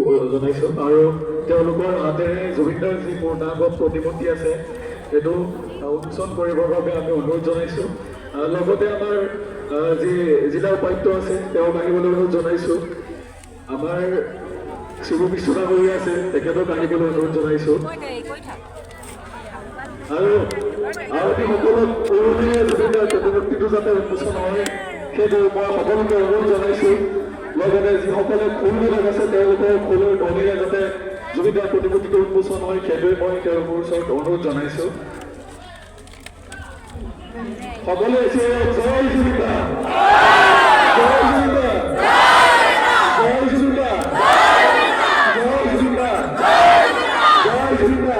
জনাইছোঁ আৰু তেওঁলোকৰ হাতেৰে জুবিনদাৰ যি পূৰ্ণাংগ প্ৰতিমূৰ্তি আছে সেইটো উন্মোচন কৰিবৰ বাবে আমি অনুৰোধ জনাইছোঁ। লগতে আমাৰ যি জিলা উপায়ুক্ত আছে তেওঁক আহিবলৈ অনুৰোধ জনাইছোঁ। আমাৰ শিৱু বিশ্বনাথ হৈ আছে তেখেতক আহিবলৈ অনুৰোধ জনাইছোঁ। আৰু আৰতীসকলক অৰুণে জুবিনদাৰ প্ৰতিমূৰ্তিটো যাতে উন্মোচন হয় সেইটো মই সকলোকে অনুৰোধ জনাইছোঁ। লগতে যিসকলে খোলবিলাক আছে তেওঁলোকৰ খোলৰ ধ্বনিৰে যাতে জুবিনদাৰ প্ৰতিমূৰ্তিটো উন্মোচন হয় সেইটোৱে মই তেওঁলোকৰ ওচৰত অনুৰোধ জনাইছোঁ। সকলোৱে জয় জুবিনদা, জয় জুবিনদা, জয় জুবিনদা, জয় জুবিনদা, জয় জুবিনদা।